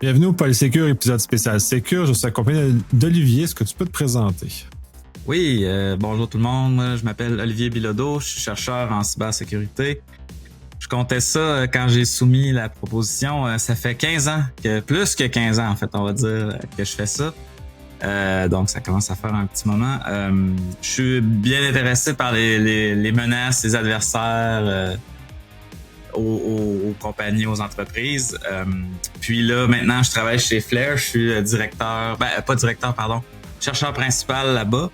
Bienvenue au Polysécure, épisode spécial Sécure. Je suis accompagné d'Olivier. Est-ce que tu peux te présenter? Oui, bonjour tout le monde. Je m'appelle Olivier Bilodeau. Je suis chercheur en cybersécurité. Je comptais ça quand j'ai soumis la proposition. Ça fait 15 ans, plus que 15 ans en fait, on va dire, que je fais ça. Donc ça commence à faire un petit moment. Je suis bien intéressé par les menaces, les adversaires aux compagnies, aux entreprises. Puis là, maintenant, je travaille chez Flare. Je suis chercheur principal là-bas.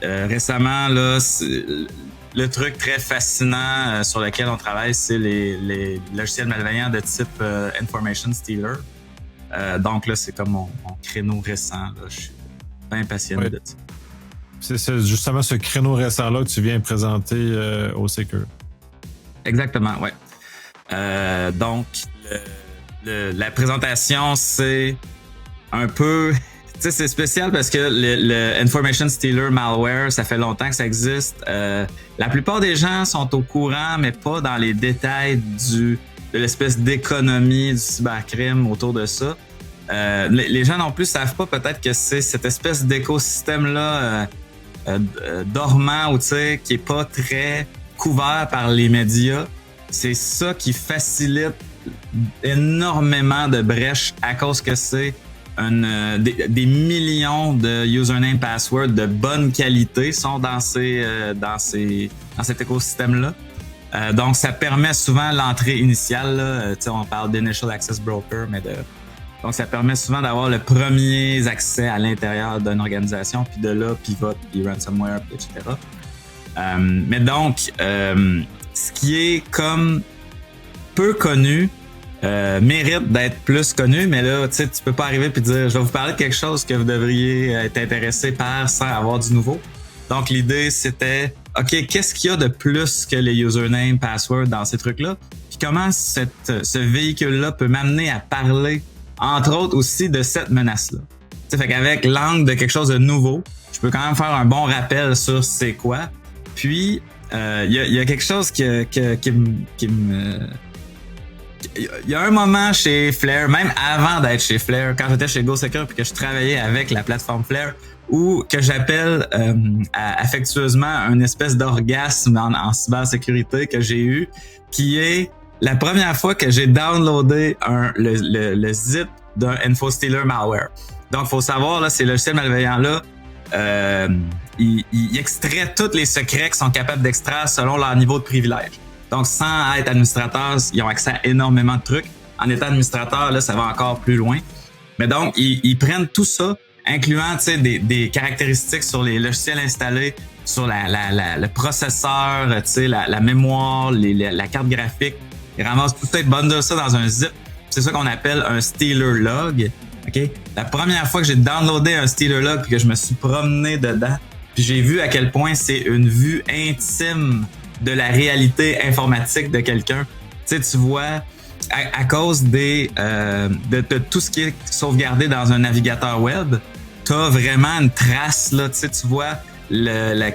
Récemment, là, le truc très fascinant sur lequel on travaille, c'est les logiciels malveillants de type Information Stealer. Donc là, c'est comme mon créneau récent. Là. Je suis bien passionné de ça. C'est justement ce créneau récent-là que tu viens présenter au Sécure. Exactement, ouais. Donc, la présentation, c'est un peu... Tu sais, c'est spécial parce que le Information Stealer Malware, ça fait longtemps que ça existe. La plupart des gens sont au courant, mais pas dans les détails de l'espèce d'économie du cybercrime autour de ça. Les gens non plus savent pas peut-être que c'est cette espèce d'écosystème-là dormant ou tu sais, qui est pas très couvert par les médias. C'est ça qui facilite énormément de brèches à cause que c'est des millions de username passwords de bonne qualité sont dans cet écosystème-là. Donc, ça permet souvent l'entrée initiale. Là, on parle d'Initial Access Broker, donc ça permet souvent d'avoir le premier accès à l'intérieur d'une organisation, puis de là, pivot, puis ransomware, etc. Mais donc, ce qui est comme peu connu mérite d'être plus connu, mais là, tu peux pas arriver puis dire je vais vous parler de quelque chose que vous devriez être intéressé par sans avoir du nouveau. Donc l'idée c'était OK, qu'est-ce qu'il y a de plus que les username, password dans ces trucs-là? Puis comment ce véhicule-là peut m'amener à parler, entre autres aussi, de cette menace-là. Tu sais, fait qu'avec l'angle de quelque chose de nouveau, je peux quand même faire un bon rappel sur c'est quoi. Puis il y a quelque chose qui me il y a un moment chez Flare, même avant d'être chez Flare, quand j'étais chez GoSecure puis que je travaillais avec la plateforme Flare, où que j'appelle affectueusement une espèce d'orgasme en cybersécurité que j'ai eu, qui est la première fois que j'ai downloadé le zip d'un InfoStealer malware. Donc, faut savoir, là, ces logiciels malveillants-là, ils extraient tous les secrets qu'ils sont capables d'extraire selon leur niveau de privilège. Donc, sans être administrateur, ils ont accès à énormément de trucs. En étant administrateur, là, ça va encore plus loin. Mais donc, ils prennent tout ça, incluant, tu sais, des caractéristiques sur les logiciels installés, sur le processeur, tu sais, la mémoire, la carte graphique. Ils ramassent tout ça et bundlent ça dans un zip. C'est ça qu'on appelle un stealer log. OK? La première fois que j'ai downloadé un stealer log et que je me suis promené dedans, puis j'ai vu à quel point c'est une vue intime de la réalité informatique de quelqu'un. Tu sais, tu vois, à cause de tout ce qui est sauvegardé dans un navigateur web, t'as vraiment une trace, là. Tu sais, tu vois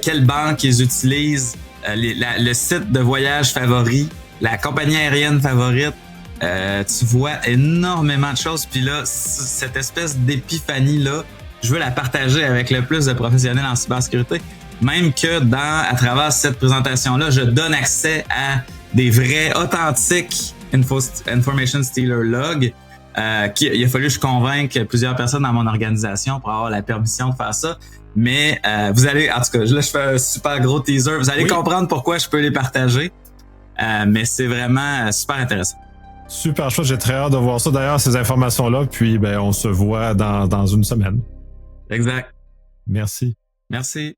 quelle banque ils utilisent, le site de voyage favori, la compagnie aérienne favorite. Tu vois énormément de choses. Puis là, cette espèce d'épiphanie-là, je veux la partager avec le plus de professionnels en cybersécurité. Même que à travers cette présentation-là, je donne accès à des vrais, authentiques Information Stealer Log. Il a fallu que je convainque plusieurs personnes dans mon organisation pour avoir la permission de faire ça. Mais vous allez, en tout cas, là je fais un super gros teaser. Vous allez comprendre pourquoi je peux les partager. Mais c'est vraiment super intéressant. Super chouette, j'ai très hâte de voir ça. D'ailleurs, ces informations-là, puis on se voit dans une semaine. Exact. Merci. Merci.